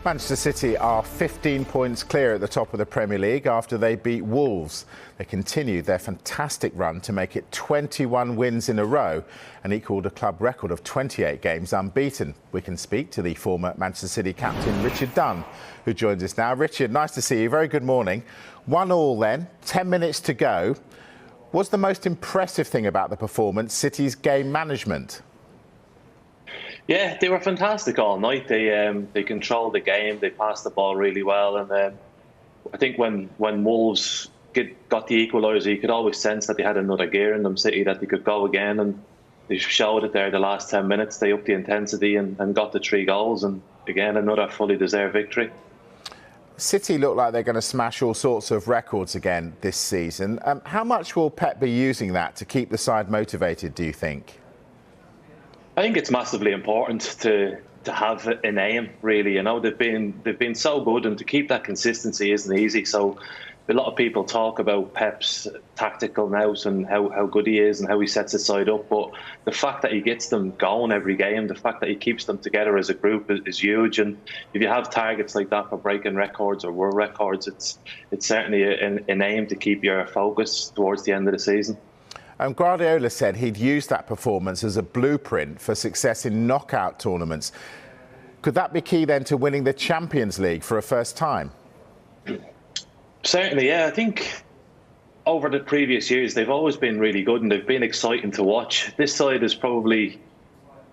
Manchester City are 15 points clear at the top of the Premier League after they beat Wolves. They continued their fantastic run to make it 21 wins in a row and equalled a club record of 28 games unbeaten. We can speak to the former Manchester City captain Richard Dunne, who joins us now. Richard, nice to see you. Very good morning. 1-1 then, 10 minutes to go. What's the most impressive thing about the performance, City's game management? Yeah, they were fantastic all night. They controlled the game. They passed the ball really well, and I think when Wolves got the equaliser, you could always sense that they had another gear in them, City, that they could go again, and they showed it there the last 10 minutes. They upped the intensity and got the 3 goals, and again another fully deserved victory. City look like they're going to smash all sorts of records again this season. How much will Pep be using that to keep the side motivated, do you think? I think it's massively important to have an aim, really. You know, they've been so good, and to keep that consistency isn't easy. So a lot of people talk about Pep's tactical nous and how good he is and how he sets his side up. But the fact that he gets them going every game, the fact that he keeps them together as a group is huge. And if you have targets like that for breaking records or world records, it's certainly an aim to keep your focus towards the end of the season. Guardiola said he'd use that performance as a blueprint for success in knockout tournaments. Could that be key then to winning the Champions League for a first time? Certainly, yeah. I think over the previous years, they've always been really good and they've been exciting to watch. This side is probably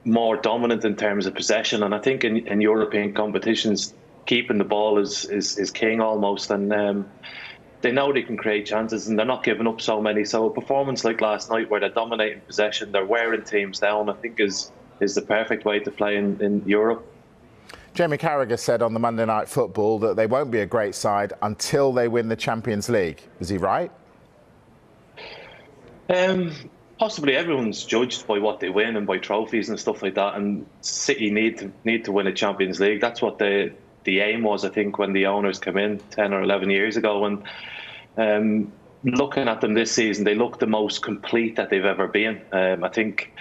more dominant in terms of possession, and I think in European competitions, keeping the ball is king almost. And they know they can create chances and they're not giving up so many. So a performance like last night where they're dominating possession, they're wearing teams down, I think is the perfect way to play in Europe. Jamie Carragher said on the Monday Night Football that they won't be a great side until they win the Champions League. Was he right? Possibly. Everyone's judged by what they win and by trophies and stuff like that. And City need to win a Champions League. That's what the aim was, I think, when the owners came in 10 or 11 years ago. And looking at them this season, they look the most complete that they've ever been. I think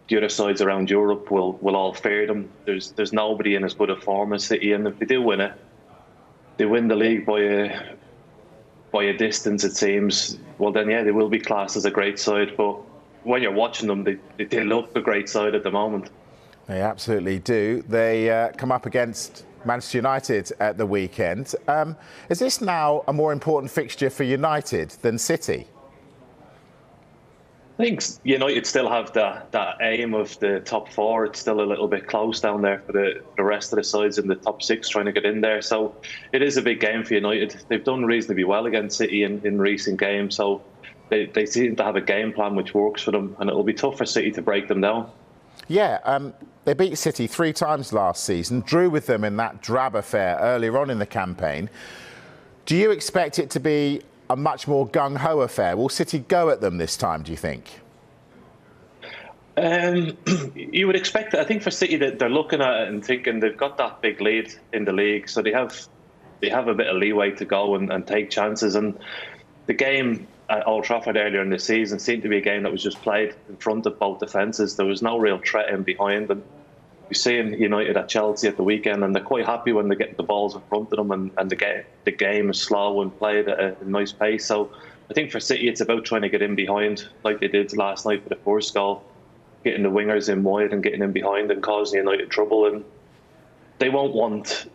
the other sides around Europe will all fear them. There's nobody in as good a form as City, and if they do win it, they win the league by a distance, it seems. Well, then yeah, they will be classed as a great side. But when you're watching them, they look a great side at the moment. They absolutely do. They come up against Manchester United at the weekend. Is this now a more important fixture for United than City? I think United still have that aim of the top 4. It's still a little bit close down there for the rest of the sides in the top 6 trying to get in there. So it is a big game for United. They've done reasonably well against City in recent games. So they seem to have a game plan which works for them, and it'll be tough for City to break them down. Yeah, they beat City 3 times last season, drew with them in that drab affair earlier on in the campaign. Do you expect it to be a much more gung-ho affair? Will City go at them this time, do you think? You would expect that. I think for City that they're looking at it and thinking they've got that big lead in the league, so they have a bit of leeway to go and take chances. And the game at Old Trafford earlier in the season seemed to be a game that was just played in front of both defences. There was no real threat in behind. And we're seeing United at Chelsea at the weekend, and they're quite happy when they get the balls in front of them, and the game is slow and played at a nice pace. So I think for City, it's about trying to get in behind, like they did last night for the first goal, getting the wingers in wide and getting in behind and causing United trouble. And they won't want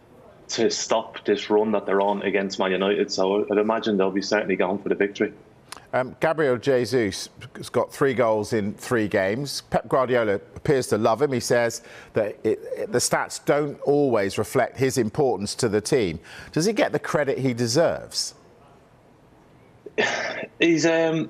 to stop this run that they're on against Man United. So I'd imagine they'll be certainly going for the victory. Gabriel Jesus has got 3 goals in 3 games. Pep Guardiola appears to love him. He says that the stats don't always reflect his importance to the team. Does he get the credit he deserves? He's a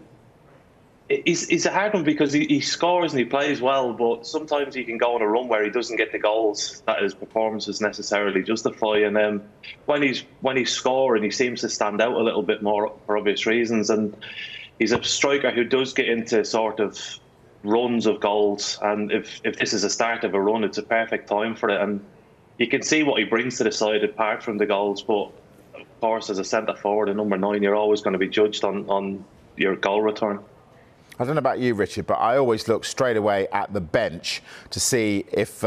hard one because he scores and he plays well, but sometimes he can go on a run where he doesn't get the goals that his performances necessarily justify. And when he's scoring, he seems to stand out a little bit more for obvious reasons. And he's a striker who does get into sort of runs of goals. And if this is a start of a run, it's a perfect time for it. And you can see what he brings to the side apart from the goals. But of course, as a centre forward and number 9, you're always going to be judged on your goal return. I don't know about you, Richard, but I always look straight away at the bench to see if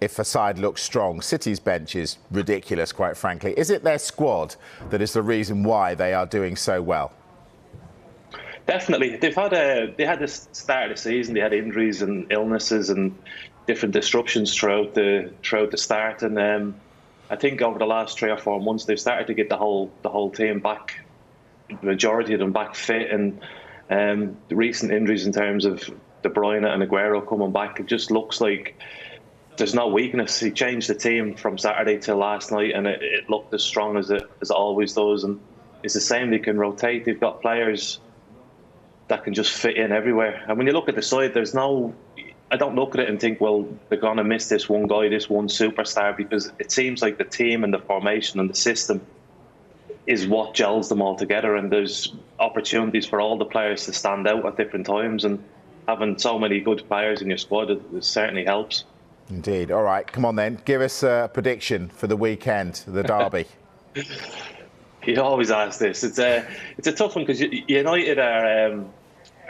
if a side looks strong. City's bench is ridiculous, quite frankly. Is it their squad that is the reason why they are doing so well? Definitely. They had the start of the season, they had injuries and illnesses and different disruptions throughout the start. And I think over the last 3 or 4 months, they've started to get the whole team back, the majority of them back fit. And the recent injuries in terms of De Bruyne and Aguero coming back, it just looks like there's no weakness. He changed the team from Saturday till last night, and it looked as strong as it always does. And it's the same, they can rotate. They've got players that can just fit in everywhere. And when you look at the side, I don't look at it and think, well, they're going to miss this one guy, this one superstar, because it seems like the team and the formation and the system is what gels them all together. And there's opportunities for all the players to stand out at different times. And having so many good players in your squad, it certainly helps. Indeed. All right, come on then. Give us a prediction for the weekend, the derby. You always ask this. It's a tough one because United are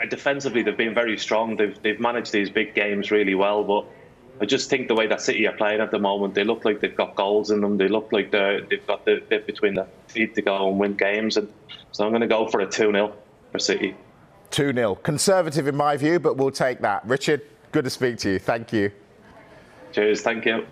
defensively, they've been very strong. They've managed these big games really well, but I just think the way that City are playing at the moment, they look like they've got goals in them. They look like they've got the bit between their feet to go and win games. And so I'm going to go for a 2-0 for City. 2-0. Conservative in my view, but we'll take that. Richard, good to speak to you. Thank you. Cheers. Thank you.